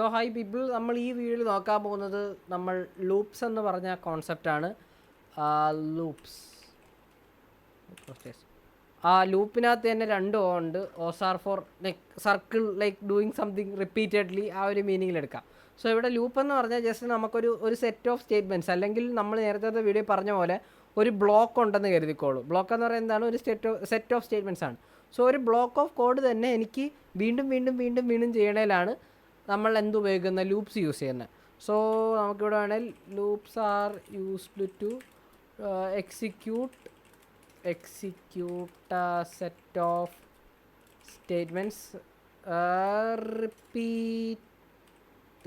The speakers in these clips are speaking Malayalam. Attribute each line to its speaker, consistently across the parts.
Speaker 1: സോ ഹൈ പീപ്പിൾ, നമ്മൾ ഈ വീഡിയോയിൽ നോക്കാൻ പോകുന്നത് നമ്മൾ ലൂപ്സ് എന്ന് പറഞ്ഞ കോൺസെപ്റ്റാണ്. ലൂപ്സ് ആ ലൂപ്പിനകത്ത് തന്നെ രണ്ട് ഓ ഉണ്ട്. O's are for like circle, like doing something repeatedly, ആ ഒരു മീനിങ്ങിൽ എടുക്കാം. സോ ഇവിടെ ലൂപ്പ് എന്ന് പറഞ്ഞാൽ ജസ്റ്റ് നമുക്കൊരു സെറ്റ് ഓഫ് സ്റ്റേറ്റ്മെൻറ്റ്സ്, അല്ലെങ്കിൽ നമ്മൾ നേരത്തെ വീഡിയോ പറഞ്ഞ പോലെ ഒരു ബ്ലോക്ക് ഉണ്ടെന്ന് കരുതിക്കോളൂ. ബ്ലോക്ക് എന്ന് പറയുന്നത് എന്താണ്? ഒരു സെറ്റ് ഓഫ് സ്റ്റേറ്റ്മെൻറ്റ്സ് ആണ്. സോ ഒരു ബ്ലോക്ക് ഓഫ് കോഡ് തന്നെ എനിക്ക് വീണ്ടും വീണ്ടും വീണ്ടും വീണ്ടും ചെയ്യണേലാണ് നമ്മൾ എന്തുപയോഗിക്കുന്ന ലൂപ്സ് യൂസ് ചെയ്യുന്നത്. സോ നമുക്കിവിടെ വേണേൽ loops are used to execute set of statements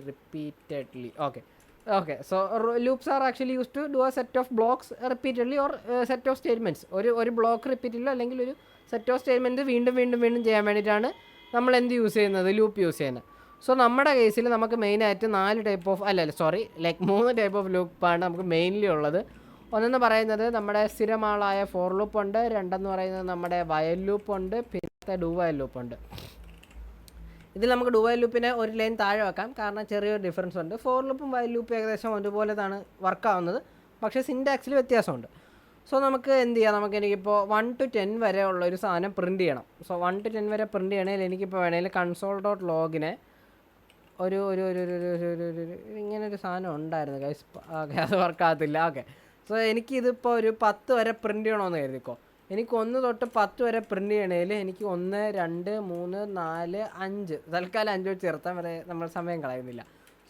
Speaker 1: repeatedly. Okay, so loops are actually used to do a set of blocks repeatedly or set of statements. ഒരു ബ്ലോക്ക് റിപ്പീറ്റഡ്ലി അല്ലെങ്കിൽ ഒരു സെറ്റ് ഓഫ് സ്റ്റേറ്റ്മെൻറ്റ് വീണ്ടും വീണ്ടും വീണ്ടും ചെയ്യാൻ വേണ്ടിയിട്ടാണ് നമ്മൾ എന്ത് യൂസ് ചെയ്യുന്നത്? ലൂപ്പ് യൂസ് ചെയ്യുന്നത്. സോ നമ്മുടെ കേസിൽ നമുക്ക് മെയിനായിട്ട് 3 ടൈപ്പ് ഓഫ് ലൂപ്പാണ് നമുക്ക് മെയിൻലി ഉള്ളത്. ഒന്നെന്ന് പറയുന്നത് നമ്മുടെ സ്ഥിരമാളായ ഫോർ ലൂപ്പ് ഉണ്ട്. രണ്ടെന്ന് പറയുന്നത് നമ്മുടെ വയൽ ലൂപ്പ് ഉണ്ട്. പിന്നെ ഡു വയൽ ലൂപ്പ് ഉണ്ട്. ഇതിൽ നമുക്ക് ഡു വയൽ ലൂപ്പിനെ ഒരു ലൈൻ താഴെ വെക്കാം, കാരണം ചെറിയൊരു ഡിഫറൻസ് ഉണ്ട്. ഫോർ ലൂപ്പും വയൽ ലൂപ്പും ഏകദേശം ഒരുപോലെതാണ് വർക്കാവുന്നത്, പക്ഷേ സിൻടാക്സിൽ വ്യത്യാസമുണ്ട്. സോ നമുക്ക് എന്ത് ചെയ്യാം? എനിക്കിപ്പോൾ 1 to 10 വരെ ഉള്ള ഒരു സാധനം പ്രിൻറ്റ് ചെയ്യണം. സോ 1 to 10 വരെ പ്രിൻറ്റ് ചെയ്യണമെങ്കിൽ എനിക്കിപ്പോൾ വേണമെങ്കിൽ console.logനെ ഒരു ഇങ്ങനൊരു സാധനം ഉണ്ടായിരുന്നു ഗൈസ്. ഓക്കെ, അത് വർക്കാകത്തില്ല. ഓക്കെ, സോ എനിക്കിതിപ്പോൾ ഒരു 10 വരെ പ്രിൻറ്റ് ചെയ്യണമെന്ന് കരുതിക്കോ. എനിക്ക് 1 തൊട്ട് 10 വരെ പ്രിൻറ്റ് ചെയ്യണേൽ എനിക്ക് 1, 2, 3, 4, 5, തൽക്കാലം 5 വെച്ച് ചേർത്താൻ വരെ നമ്മൾ സമയം കളയുന്നില്ല.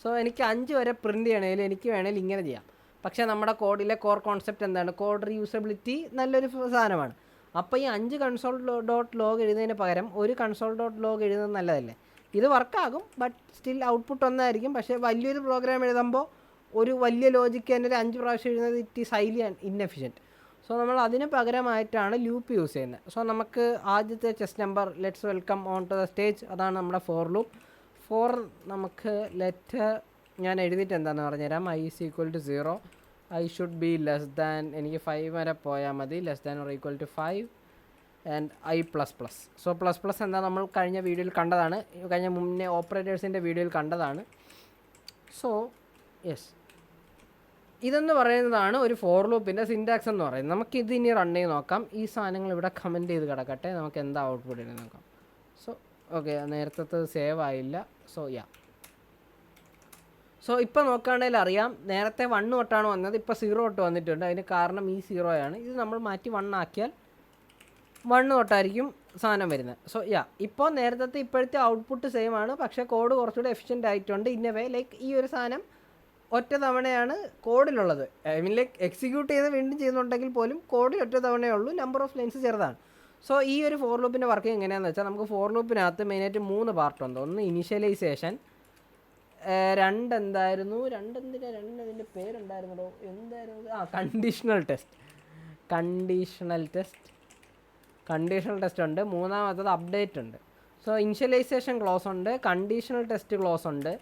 Speaker 1: സോ എനിക്ക് 5 വരെ പ്രിൻറ്റ് ചെയ്യണേൽ എനിക്ക് വേണേൽ ഇങ്ങനെ ചെയ്യാം. പക്ഷേ നമ്മുടെ കോഡിലെ കോർ കോൺസെപ്റ്റ് എന്താണ്? കോഡ് റീയൂസബിലിറ്റി നല്ലൊരു സാധനമാണ്. അപ്പോൾ ഈ 5 console.log എഴുതുന്നതിന് പകരം ഒരു console.log എഴുതുന്നത് നല്ലതല്ലേ? ഇത് വർക്കാകും, ബട്ട് സ്റ്റിൽ ഔട്ട്പുട്ട് ഒന്നായിരിക്കും. പക്ഷേ വലിയൊരു പ്രോഗ്രാം എഴുതുമ്പോൾ ഒരു വലിയ ലോജിക്ക് തന്നെ ഒരു 5 പ്രാവശ്യം എഴുതുന്നത് it is highly inefficient. So നമ്മൾ അതിന് പകരമായിട്ടാണ് ലൂപ്പ് യൂസ് ചെയ്യുന്നത്. സോ നമുക്ക് ആദ്യത്തെ chess number let's welcome on to the stage. അതാണ് നമ്മുടെ ഫോർ ലൂപ്പ്. ഫോർ നമുക്ക് ലെറ്റ് ഞാൻ എഴുതിയിട്ട് എന്താണെന്ന് പറഞ്ഞുതരാം. i is equal to 0, i should be less than, എനിക്ക് 5 വരെ പോയാൽ മതി, less than or equal to 5 and i plus plus. So plus plus എന്താ നമ്മൾ കഴിഞ്ഞ വീഡിയോയിൽ കണ്ടതാണ്, കഴിഞ്ഞ മുന്നേ ഓപ്പറേറ്റേഴ്സിൻ്റെ വീഡിയോയിൽ കണ്ടതാണ്. സോ യെസ്, ഇതെന്ന് പറയുന്നതാണ് ഒരു ഫോർ ലൂപ്പിൻ്റെ സിൻടാക്സ് എന്ന് പറയുന്നത്. നമുക്കിത് ഇനി റൺ ചെയ്ത് നോക്കാം. ഈ സാധനങ്ങൾ ഇവിടെ കമൻറ്റ് ചെയ്ത് കിടക്കട്ടെ, നമുക്ക് എന്താ ഔട്ട്പുട്ട് ഇടുന്നത് നോക്കാം. സോ ഓക്കെ, നേരത്തെ സേവ് ആയില്ല. സോ ഇപ്പോൾ നോക്കുകയാണെങ്കിൽ അറിയാം, നേരത്തെ 1 തൊട്ടാണ് വന്നത്, ഇപ്പോൾ 0 തൊട്ട് വന്നിട്ടുണ്ട്. അതിന് കാരണം ഈ 0 ആണ്. ഇത് നമ്മൾ മാറ്റി 1 ആക്കിയാൽ 1 തൊട്ടായിരിക്കും സാധനം വരുന്നത്. സോ ഇപ്പോൾ നേരത്തെ ഇപ്പോഴത്തെ ഔട്ട്പുട്ട് സെയിം ആണ്, പക്ഷേ കോഡ് കുറച്ചുകൂടി എഫിഷ്യൻ്റ് ആയിട്ടുണ്ട്. ഇൻ എ വേ, ലൈക്ക് ഈ ഒരു സാധനം ഒറ്റ തവണയാണ് കോഡിലുള്ളത്. ഐ മീൻ ലൈക്ക് എക്സിക്യൂട്ട് ചെയ്ത് വീണ്ടും ചെയ്യുന്നുണ്ടെങ്കിൽ പോലും കോഡിൽ ഒറ്റ തവണയേ ഉള്ളൂ, നമ്പർ ഓഫ് ലൈൻസ് ചെറുതാണ്. സോ ഈ ഒരു ഫോർ ലൂപ്പിൻ്റെ വർക്ക് എങ്ങനെയാണെന്ന് വെച്ചാൽ, നമുക്ക് ഫോർ ലൂപ്പിനകത്ത് മെയിനായിട്ട് 3 പാർട്ടുണ്ട്. ഒന്ന് ഇനീഷ്യലൈസേഷൻ, രണ്ടെന്തിൻ്റെ പേരുണ്ടായിരുന്നല്ലോ, എന്തായിരുന്നു? കണ്ടീഷണൽ ടെസ്റ്റ് ഉണ്ട്. മൂന്നാമത്തത് അപ്ഡേറ്റ് ഉണ്ട്. സോ ഇനിഷ്യലൈസേഷൻ ക്ലോസ് ഉണ്ട്, കണ്ടീഷണൽ ടെസ്റ്റ് ക്ലോസ് ഉണ്ട്,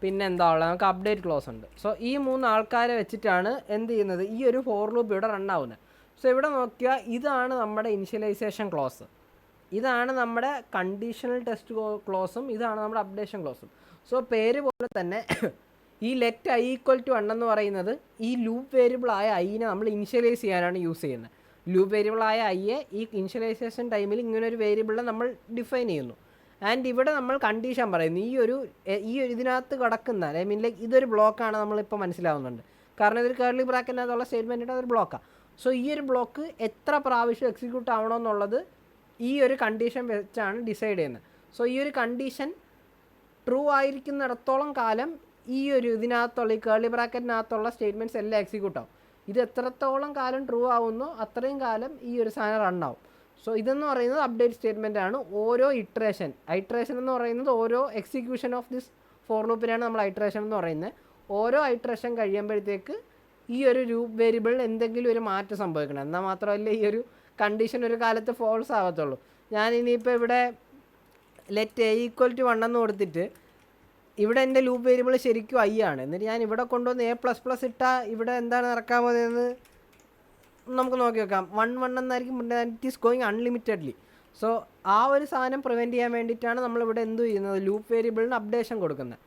Speaker 1: പിന്നെ എന്താ ഉള്ളത്? നമുക്ക് അപ്ഡേറ്റ് ക്ലോസ് ഉണ്ട്. സോ ഈ 3 ആൾക്കാരെ വെച്ചിട്ടാണ് എന്ത് ചെയ്യുന്നത്? ഈ ഒരു ഫോർ ലൂപ്പ് ഇവിടെ റൺ ആവുന്നത്. സോ ഇവിടെ നോക്കിയാൽ ഇതാണ് നമ്മുടെ ഇനിഷ്യലൈസേഷൻ ക്ലോസ്, ഇതാണ് നമ്മുടെ കണ്ടീഷണൽ ടെസ്റ്റ് ക്ലോസും, ഇതാണ് നമ്മുടെ അപ്ഡേഷൻ ക്ലോസും. സോ പേര് പോലെ തന്നെ ഈ ലെറ്റ് i ഈക്വൽ ടു 1 എന്ന് പറയുന്നത് ഈ ലൂപ്പ് വേരിയബിളായ ഐനെ നമ്മൾ ഇനിഷ്യലൈസ് ചെയ്യാനാണ് യൂസ് ചെയ്യുന്നത്. ലൂപ്പ് വേരിയബിളായ ഐയെ ഈ ഇനിഷ്യലൈസേഷൻ ടൈമിൽ ഇങ്ങനൊരു വേരിയബിളിനെ നമ്മൾ ഡിഫൈൻ ചെയ്യുന്നു. ആൻഡ് ഇവിടെ നമ്മൾ കണ്ടീഷൻ പറയുന്നു. ഈ ഒരു ഇതിനകത്ത് കിടക്കുന്ന, ഐ മീൻ ലൈക്ക് ഇതൊരു ബ്ലോക്കാണ്, നമ്മളിപ്പോൾ മനസ്സിലാവുന്നുണ്ട്. കാരണം ഇതൊരു കേർലി ബ്രാക്കറ്റിനകത്തുള്ള സ്റ്റേറ്റ്മെൻറ്റിൻ്റെ അതൊരു ബ്ലോക്കാണ്. സോ ഈ ഒരു ബ്ലോക്ക് എത്ര പ്രാവശ്യം എക്സിക്യൂട്ട് ആവണമെന്നുള്ളത് ഈ ഒരു കണ്ടീഷൻ വെച്ചാണ് ഡിസൈഡ് ചെയ്യുന്നത്. സോ ഈ ഒരു കണ്ടീഷൻ ട്രൂ ആയിരിക്കുന്നിടത്തോളം കാലം ഈ ഒരു ഇതിനകത്തുള്ള ഈ കേർലി ബ്രാക്കറ്റിനകത്തുള്ള സ്റ്റേറ്റ്മെൻറ്റ്സ് എല്ലാം എക്സിക്യൂട്ട് ആവും. ഇത് എത്രത്തോളം കാലം ട്രൂ ആവുന്നോ അത്രയും കാലം ഈ ഒരു സാധനം റൺ ആവും. സോ ഇതെന്ന് പറയുന്നത് അപ്ഡേറ്റ് സ്റ്റേറ്റ്മെൻ്റ് ആണ്. ഓരോ ഇട്രേഷൻ എന്ന് പറയുന്നത് ഓരോ എക്സിക്യൂഷൻ ഓഫ് ദിസ് ഫോർ ലൂപ്പിനാണ് നമ്മൾ ഐട്രേഷൻ എന്ന് പറയുന്നത്. ഓരോ ഐട്രേഷൻ കഴിയുമ്പോഴത്തേക്ക് ഈ ഒരു ലൂപ്പ് വേരിയബിളിൽ എന്തെങ്കിലും ഒരു മാറ്റം സംഭവിക്കണം. എന്നാൽ മാത്രമല്ല ഈ ഒരു കണ്ടീഷൻ ഒരു കാലത്ത് ഫോൾസ് ആവത്തുള്ളൂ. ഞാൻ ഇനിയിപ്പോൾ ഇവിടെ ലെറ്റ് a ഈക്വൽ ടു 1 എന്ന് കൊടുത്തിട്ട് ഇവിടെ എൻ്റെ ലൂപ്പ് വേരിയബിൾ ശരിക്കും i ആണ്. എന്നിട്ട് ഞാൻ ഇവിടെ കൊണ്ടുവന്ന് a പ്ലസ് പ്ലസ് ഇട്ടാൽ ഇവിടെ എന്താണ് നടക്കാൻ പോകുന്നതെന്ന് നമുക്ക് നോക്കി വെക്കാം. 1 1 എന്നായിരിക്കും, ഇറ്റ് ഈസ് ഗോയിങ് അൺലിമിറ്റഡ്ലി. സോ ആ ഒരു സാധനം പ്രിവെൻറ്റ് ചെയ്യാൻ വേണ്ടിയിട്ടാണ് നമ്മളിവിടെ എന്ത് ചെയ്യുന്നത്, ലൂപ്പ് വേരിയബിളിന് അപ്ഡേഷൻ കൊടുക്കുന്നത്.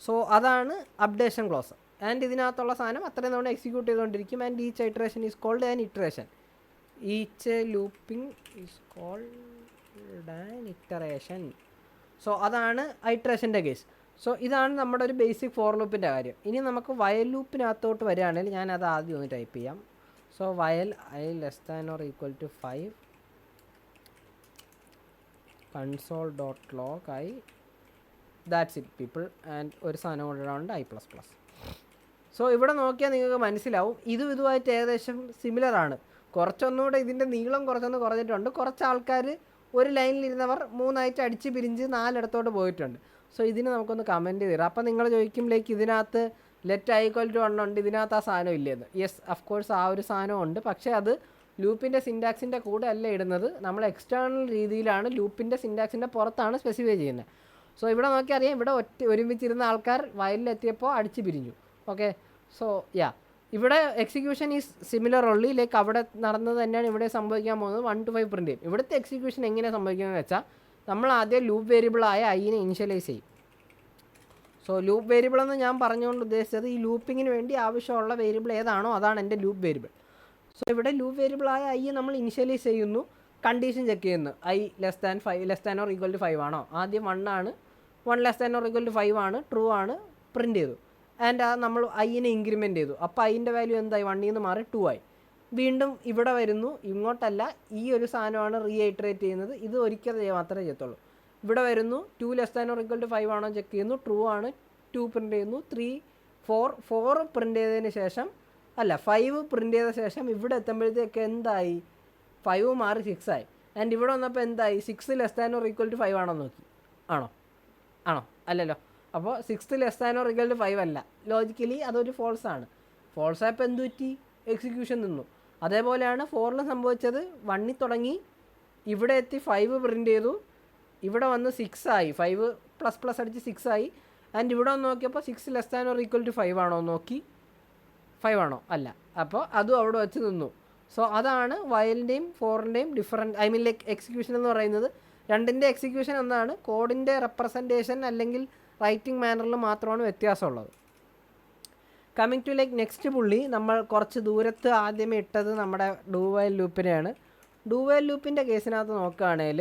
Speaker 1: സോ അതാണ് അപ്ഡേഷൻ ക്ലോസ്. ആൻഡ് ഇതിനകത്തുള്ള സാധനം അത്രയും തവണ എക്സിക്യൂട്ട് ചെയ്തുകൊണ്ടിരിക്കും. And each iteration is called an iteration. Each looping is called an iteration. So അതാണ് ഇറ്ററേഷൻ്റെ കേസ്. സോ ഇതാണ് നമ്മുടെ ഒരു ബേസിക് ഫോർ ലൂപ്പിൻ്റെ കാര്യം. ഇനി നമുക്ക് വയൽ ലൂപ്പിനകത്തോട്ട് വരികയാണെങ്കിൽ ഞാനത് ആദ്യം ഒന്ന് ടൈപ്പ് ചെയ്യാം. സോ വയൽ I <= 5 console.log I, that's it people. And ഒരു സാധനം കൊണ്ടിടാണ്ട് I++. സോ ഇവിടെ നോക്കിയാൽ നിങ്ങൾക്ക് മനസ്സിലാവും ഇതുമായിട്ട് ഏകദേശം സിമിലർ ആണ്. കുറച്ചൊന്നുകൂടെ ഇതിൻ്റെ നീളം കുറച്ചൊന്ന് കുറഞ്ഞിട്ടുണ്ട്. കുറച്ച് ആൾക്കാർ ഒരു ലൈനിലിരുന്നവർ 3 അടിച്ച് പിരിഞ്ച് 4 പോയിട്ടുണ്ട്. സോ ഇതിന് നമുക്കൊന്ന് കമൻറ്റ് ചെയ്തിടാം. അപ്പോൾ നിങ്ങൾ ചോദിക്കും ഇതിനകത്ത് ലെറ്റ് I=1 ഉണ്ട്, ഇതിനകത്ത് ആ സാധനം ഇല്ലെന്ന്. യെസ്, ഓഫ് കോഴ്സ് ആ ഒരു സാധനം ഉണ്ട്. പക്ഷേ അത് ലൂപ്പിൻ്റെ സിൻറ്റാക്സിൻ്റെ കൂടെ അല്ല ഇടുന്നത്. നമ്മൾ എക്സ്റ്റേണൽ രീതിയിലാണ് ലൂപ്പിൻ്റെ സിൻറ്റാക്സിൻ്റെ പുറത്താണ് സ്പെസിഫൈ ചെയ്യുന്നത്. സോ ഇവിടെ നോക്കി അറിയാം, ഇവിടെ ഒരുമിച്ചിരുന്ന ആൾക്കാർ വയലിലെത്തിയപ്പോൾ അടിച്ച് പിരിഞ്ഞു. ഓക്കെ, സോ ഇവിടെ execution is similar only. Like അവിടെ നടന്നത് തന്നെയാണ് ഇവിടെ സംഭവിക്കാൻ പോകുന്നത്. 1 to 5 പ്രിൻ്റ് ചെയ്യും. ഇവിടുത്തെ എക്സിക്യൂഷൻ എങ്ങനെ സംഭവിക്കുന്നതെന്ന് വെച്ചാൽ നമ്മൾ ആദ്യം ലൂപ്പ് വേരിയബിളായ ഐനെ ഇനിഷ്യലൈസ് ചെയ്യും. സോ ലൂപ്പ് വേരിയബിൾ എന്ന് ഞാൻ പറഞ്ഞുകൊണ്ട് ഉദ്ദേശിച്ചത് ഈ ലൂപ്പിങ്ങിന് വേണ്ടി ആവശ്യമുള്ള വേരിയബിൾ ഏതാണോ അതാണ് എൻ്റെ ലൂപ്പ് വേരിയബിൾ. സോ ഇവിടെ ലൂപ്പ് വേരിയബിളായ ഐ നമ്മൾ ഇനിഷ്യലൈസ് ചെയ്യുന്നു, കണ്ടീഷൻ ചെക്ക് ചെയ്യുന്നു. I <5 <5 ആണോ? ആദ്യം 1 ആണ്, 1 < 5 ആണ്, ട്രൂ ആണ്, പ്രിൻ്റ് ചെയ്തു. ആൻഡ് നമ്മൾ ഐനെ ഇൻക്രിമെൻറ്റ് ചെയ്തു. അപ്പോൾ അതിൻ്റെ വാല്യൂ എന്തായി? 1 നിന്ന് മാറി 2 ആയി. വീണ്ടും ഇവിടെ വരുന്നു, ഇങ്ങോട്ടല്ല, ഈ ഒരു സാധനമാണ് റീഐറ്ററേറ്റ് ചെയ്യുന്നത്. ഇത് ഒരിക്കൽ മാത്രമേ ചെയ്യത്തുള്ളൂ. ഇവിടെ വരുന്നു, 2 < 5 ആണോ ചെക്ക് ചെയ്യുന്നു, ട്രൂ ആണ്, 2 പ്രിൻ്റ് ചെയ്യുന്നു. 3 4 പ്രിൻ്റ് ചെയ്തതിന് ശേഷം 5 പ്രിൻ്റ് ചെയ്ത ശേഷം ഇവിടെ എത്തുമ്പോഴത്തേക്ക് എന്തായി? 5 മാറി 6 ആയി. ആൻഡ് ഇവിടെ വന്നപ്പോൾ എന്തായി? 6 < 5 ആണോ നോക്കി. ആണോ? അല്ലല്ലോ. അപ്പോൾ 6 < 5 അല്ല. ലോജിക്കലി അതൊരു ഫോൾസ് ആണ്. ഫോൾസ് ആയപ്പോൾ എന്ത് പറ്റി? എക്സിക്യൂഷൻ നിന്നു. അതേപോലെയാണ് 4ൽ സംഭവിച്ചത്. 1ൽ തുടങ്ങി, ഇവിടെ എത്തി 5 പ്രിൻ്റ് ചെയ്തു, ഇവിടെ വന്ന് 6 ആയി, 5++ അടിച്ച് 6 ആയി. ആൻഡ് ഇവിടെ വന്ന് നോക്കിയപ്പോൾ 6 < 5 ആണോ നോക്കി, 5 ആണോ? അല്ല. അപ്പോൾ അതും അവിടെ വെച്ച് നിന്നു. സോ അതാണ് വയലിൻ്റെയും ഫോറിൻ്റെയും ലൈക്ക് എക്സിക്യൂഷൻ എന്ന് പറയുന്നത്. രണ്ടിൻ്റെ എക്സിക്യൂഷൻ ഒന്നാണ്. കോഡിൻ്റെ റെപ്രസെൻറ്റേഷൻ അല്ലെങ്കിൽ റൈറ്റിംഗ് മാനറിൽ മാത്രമാണ് വ്യത്യാസമുള്ളത്. കമ്മിങ് ടു ലൈക്ക് നെക്സ്റ്റ് പുള്ളി, നമ്മൾ കുറച്ച് ദൂരത്ത് ആദ്യമേ ഇട്ടത് നമ്മുടെ ഡു വൈൽ ലൂപ്പിനെയാണ്. ഡു വൈൽ ലൂപ്പിൻ്റെ കേസിനകത്ത് നോക്കുകയാണെങ്കിൽ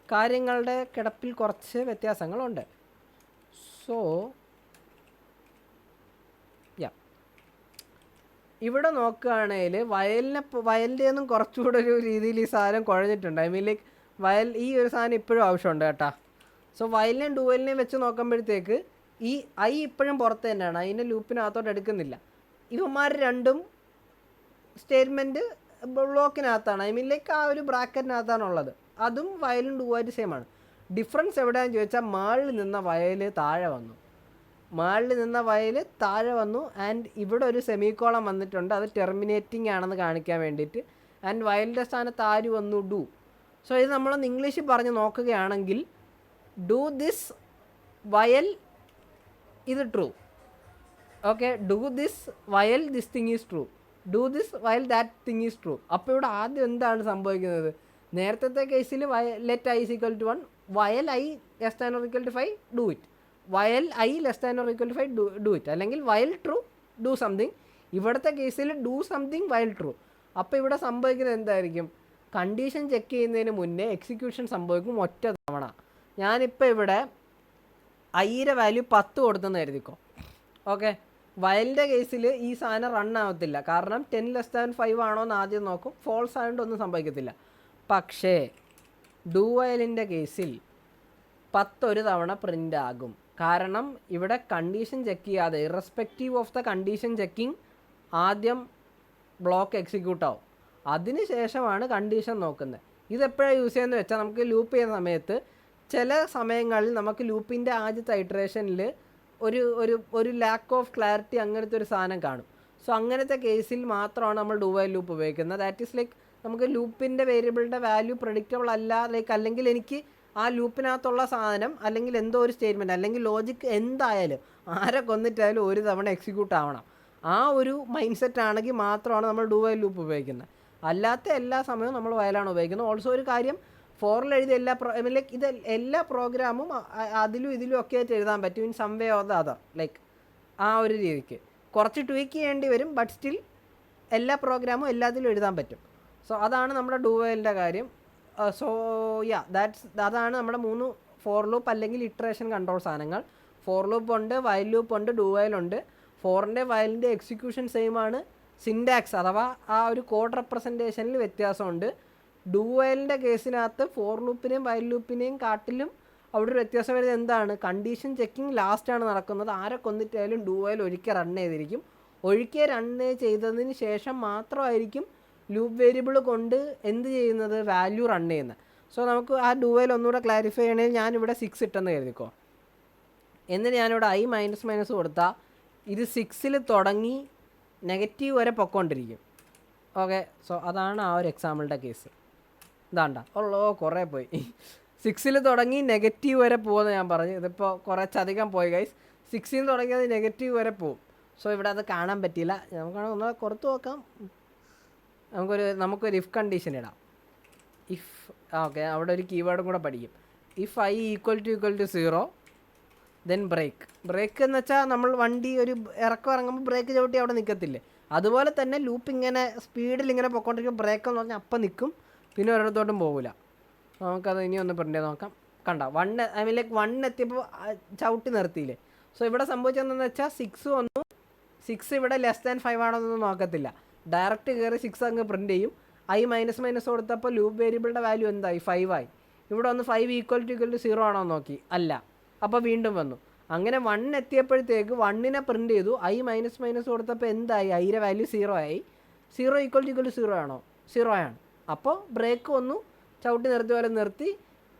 Speaker 1: കാര്യങ്ങളുടെ കിടപ്പിൽ കുറച്ച് വ്യത്യാസങ്ങളുണ്ട്. സോ ഇവിടെ നോക്കുകയാണെങ്കിൽ വയലിൻ്റെ ഒന്നും കുറച്ചുകൂടെ ഒരു രീതിയിൽ ഈ സാധനം കുഴഞ്ഞിട്ടുണ്ട്. ലൈക്ക് വയൽ ഈ ഒരു സാധനം ഇപ്പോഴും ആവശ്യമുണ്ട് കേട്ടോ. സോ വയലിനെയും ഡുവലിനെയും വെച്ച് നോക്കുമ്പോഴത്തേക്ക് ഈ ഐ ഇപ്പോഴും പുറത്ത് തന്നെയാണ്, അതിൻ്റെ ലൂപ്പിനകത്തോട്ട് എടുക്കുന്നില്ല. ഇവന്മാർ രണ്ടും സ്റ്റേറ്റ്മെൻറ്റ് ബ്ലോക്കിനകത്താണ്, ലൈക്ക് ആ ഒരു ബ്രാക്കറ്റിനകത്താണുള്ളത്. അതും വയലും ഡുവായിട്ട് സെയിം ആണ്. ഡിഫറൻസ് എവിടെയാണെന്ന് ചോദിച്ചാൽ മാളിൽ നിന്ന വയൽ താഴെ വന്നു. ആൻഡ് ഇവിടെ ഒരു സെമിക്കോളം വന്നിട്ടുണ്ട്, അത് ടെർമിനേറ്റിംഗ് ആണെന്ന് കാണിക്കാൻ വേണ്ടിയിട്ട്. ആൻഡ് വയലിൻ്റെ സ്ഥാനത്ത് ആര് വന്നു? ഡു. സോ ഇത് നമ്മളൊന്ന് ഇംഗ്ലീഷിൽ പറഞ്ഞ് നോക്കുകയാണെങ്കിൽ, ഡു ദിസ് വയൽ ഇത് ട്രൂ. ഓക്കെ, ഡു ദിസ് വയൽ this thing is true, do this വയൽ ദാറ്റ് തിങ് ഈസ് ട്രൂ. അപ്പോൾ ഇവിടെ ആദ്യം എന്താണ് സംഭവിക്കുന്നത്? നേരത്തെ കേസിൽ ലെറ്റ് I = 1, വയൽ I < 5 ഡു ഇറ്റ്, വയൽ I < 5 ഡു ഇറ്റ്, അല്ലെങ്കിൽ വയൽ ട്രൂ ഡു സംതിങ്. ഇവിടുത്തെ കേസിൽ ഡു സംതിങ് വയൽ ട്രൂ. അപ്പോൾ ഇവിടെ സംഭവിക്കുന്നത് എന്തായിരിക്കും? കണ്ടീഷൻ ചെക്ക് ചെയ്യുന്നതിന് മുന്നേ എക്സിക്യൂഷൻ സംഭവിക്കും ഒറ്റ തവണ. ഞാനിപ്പോൾ ഇവിടെ ഐയുടെ വാല്യൂ 10 കൊടുത്തെന്ന് കരുതിക്കോ. ഓക്കെ, വയലിൻ്റെ കേസിൽ ഈ സാധനം റൺ ആവത്തില്ല, കാരണം 10 < 5 ആണോ എന്ന് ആദ്യം നോക്കും. ഫോൾസ് ആയതുകൊണ്ട് ഒന്നും സംഭവിക്കത്തില്ല. പക്ഷേ ഡു വയലിൻ്റെ കേസിൽ 10 ഒരു തവണ പ്രിൻ്റ് ആകും. കാരണം ഇവിടെ കണ്ടീഷൻ ചെക്ക് ചെയ്യാതെ, irrespective of the condition checking, ആദ്യം ബ്ലോക്ക് എക്സിക്യൂട്ട് ആവും. അതിന് ശേഷമാണ് കണ്ടീഷൻ നോക്കുന്നത്. ഇതെപ്പോഴാണ് യൂസ് ചെയ്യുന്നത് വെച്ചാൽ, നമുക്ക് ലൂപ്പ് ചെയ്യുന്ന സമയത്ത് ചില സമയങ്ങളിൽ നമുക്ക് ലൂപ്പിൻ്റെ ആദ്യത്തെ ഇറ്ററേഷനിൽ ഒരു ലാക്ക് ഓഫ് ക്ലാരിറ്റി അങ്ങനത്തെ ഒരു സാധനം കാണും. സോ അങ്ങനത്തെ കേസിൽ മാത്രമാണ് നമ്മൾ ഡു വൈൽ ലൂപ്പ് ഉപയോഗിക്കുന്നത്. ദാറ്റ് ഈസ് ലൈക്ക് നമുക്ക് ലൂപ്പിൻ്റെ വേരിയബിളിൻ്റെ വാല്യൂ പ്രഡിക്റ്റബിൾ അല്ല, ലൈക്ക് അല്ലെങ്കിൽ എനിക്ക് ആ ലൂപ്പിനകത്തുള്ള സാധനം അല്ലെങ്കിൽ എന്തോ ഒരു സ്റ്റേറ്റ്മെൻറ്റ് അല്ലെങ്കിൽ ലോജിക്ക് എന്തായാലും ആരെ കൊന്നിട്ടായാലും ഒരു തവണ എക്സിക്യൂട്ട് ആവണം. ആ ഒരു മൈൻഡ് സെറ്റ് ആണെങ്കിൽ മാത്രമാണ് നമ്മൾ ഡു വൈൽ ലൂപ്പ് ഉപയോഗിക്കുന്നത്. അല്ലാത്ത എല്ലാ സമയവും നമ്മൾ വയലാണ് ഉപയോഗിക്കുന്നത്. ഓൾസോ ഒരു കാര്യം, ഫോറിൽ എഴുതിയ ലൈക്ക് ഇത് എല്ലാ പ്രോഗ്രാമും അതിലും ഇതിലും ഒക്കെ ആയിട്ട് എഴുതാൻ പറ്റും in some way or the other. Like ആ ഒരു രീതിക്ക് കുറച്ച് ട്വീക്ക് ചെയ്യേണ്ടി വരും, ബട്ട് സ്റ്റിൽ എല്ലാ പ്രോഗ്രാമും എല്ലാത്തിലും എഴുതാൻ പറ്റും. സോ അതാണ് നമ്മുടെ ഡു വൈലിൻ്റെ കാര്യം. സോ അതാണ് നമ്മുടെ 3 ഫോർ ലൂപ്പ് അല്ലെങ്കിൽ ഇറ്ററേഷൻ കൺട്രോൾ സാധനങ്ങൾ. ഫോർ ലൂപ്പ് ഉണ്ട്, വൈൽ ലൂപ്പ് ഉണ്ട്, ഡു വൈലുണ്ട്. ഫോറിൻ്റെ വയലിൻ്റെ എക്സിക്യൂഷൻ സെയിം ആണ്, സിൻഡാക്സ് അഥവാ ആ ഒരു കോഡ് റെപ്രസെൻറ്റേഷനിൽ വ്യത്യാസമുണ്ട്. ഡു വൈലിൻ്റെ കേസിനകത്ത് ഫോർ ലൂപ്പിനെയും വൈൽ ലൂപ്പിനെയും കാട്ടിലും അവിടെ ഒരു വ്യത്യാസം വരുന്നത് എന്താണ്? കണ്ടീഷൻ ചെക്കിങ് ലാസ്റ്റാണ് നടക്കുന്നത്. ആരെ കൊന്നിട്ടായാലും ഡു വൈൽ ഒരിക്കൽ റൺ ചെയ്തിരിക്കും. ഒരിക്കൽ റൺ ചെയ്തതിന് ശേഷം മാത്രമായിരിക്കും ലൂപ്പ് വേരിയബിൾ കൊണ്ട് എന്ത് ചെയ്യുന്നത്, വാല്യൂ റൺ ചെയ്യുന്നത്. സോ നമുക്ക് ആ ഡു വൈൽ ഒന്നുകൂടെ ക്ലാരിഫൈ ചെയ്യണമെങ്കിൽ ഞാനിവിടെ 6 ഇട്ടെന്ന് കരുതിക്കോ. എന്നിട്ട് ഞാനിവിടെ i മൈനസ് കൊടുത്താൽ ഇത് 6ൽ തുടങ്ങി നെഗറ്റീവ് വരെ പൊക്കോണ്ടിരിക്കും. ഓക്കെ, സോ അതാണ് ആ ഒരു എക്സാമ്പിളിൻ്റെ കേസ്. ഇതാണ്ട ഉള്ളോ കുറേ പോയി. 6ൽ തുടങ്ങി നെഗറ്റീവ് വരെ പോകുമെന്ന് ഞാൻ പറഞ്ഞു. ഇതിപ്പോൾ കുറച്ചധികം പോയി ഗൈസ്. 6ൽ നിന്ന് തുടങ്ങിയത് നെഗറ്റീവ് വരെ പോകും. സോ ഇവിടെ അത് കാണാൻ പറ്റിയില്ല. നമുക്കാണെങ്കിൽ ഒന്ന് പുറത്ത് നോക്കാം. നമുക്കൊരു ഇഫ് കണ്ടീഷൻ ഇടാം. ഇഫ് ഓക്കെ, അവിടെ ഒരു കീവേഡും കൂടെ പഠിക്കും. ഇഫ് i = 0 ദെൻ ബ്രേക്ക് എന്ന് വെച്ചാൽ നമ്മൾ വണ്ടി ഒരു ഇറങ്ങുമ്പോൾ ബ്രേക്ക് ചവിട്ടി അവിടെ നിൽക്കത്തില്ലേ, അതുപോലെ തന്നെ ലൂപ്പ് ഇങ്ങനെ സ്പീഡിൽ ഇങ്ങനെ പൊക്കോണ്ടിരിക്കും. ബ്രേക്ക് എന്ന് പറഞ്ഞാൽ അപ്പം നിൽക്കും, പിന്നെ ഒരിടത്തോട്ടും പോകില്ല. നമുക്കത് ഇനി ഒന്ന് പ്രിൻ്റ് ചെയ്ത് നോക്കാം. കണ്ട 1 എത്തിയപ്പോൾ ചവിട്ടി നിർത്തിയില്ലേ. സോ ഇവിടെ സംഭവിച്ചതെന്ന് വെച്ചാൽ 6 ഇവിടെ <5 ആണോന്നൊന്നും നോക്കത്തില്ല, ഡയറക്റ്റ് കയറി 6 അങ്ങ് പ്രിൻ്റ് ചെയ്യും. i മൈനസ് കൊടുത്തപ്പോൾ ലൂപ്പ് വേരിയബിളിൻ്റെ വാല്യൂ എന്തായി, 5 ആയി. ഇവിടെ വന്ന് 5 = 0 ആണോ നോക്കി, അല്ല. അപ്പോൾ വീണ്ടും വന്നു. അങ്ങനെ 1 എത്തിയപ്പോഴത്തേക്ക് 1നെ പ്രിൻ്റ് ചെയ്തു. i മൈനസ് കൊടുത്തപ്പോൾ എന്തായി, iയുടെ വാല്യൂ 0 ആയി. 0 = 0 ആണോ, 0 ആണ്. അപ്പോൾ ബ്രേക്ക് വന്നു, ചവിട്ടി നിർത്തി പോലെ നിർത്തി.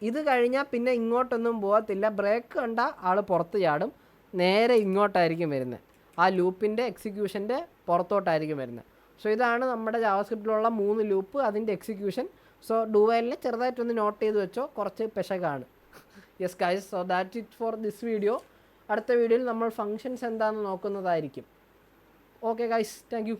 Speaker 1: ഇത് കഴിഞ്ഞാൽ പിന്നെ ഇങ്ങോട്ടൊന്നും പോകത്തില്ല. ബ്രേക്ക് കണ്ട ആൾ പുറത്ത് ചാടും, നേരെ ഇങ്ങോട്ടായിരിക്കും വരുന്നത്. ആ ലൂപ്പിൻ്റെ എക്സിക്യൂഷൻ്റെ പുറത്തോട്ടായിരിക്കും വരുന്നത്. സോ ഇതാണ് നമ്മുടെ ജാവാസ്ക്രിപ്റ്റിലുള്ള 3 ലൂപ്പ്, അതിൻ്റെ എക്സിക്യൂഷൻ. സോ ഡു വൈലിനെ ചെറുതായിട്ടൊന്ന് നോട്ട് ചെയ്ത് വെച്ചോ, കുറച്ച് പെശകാണ്. Yes guys, so that it for this video. അടുത്ത വീഡിയോയിൽ നമ്മൾ ഫങ്ഷൻസ് എന്താണെന്ന് നോക്കുന്നതായിരിക്കും. Okay guys, thank U.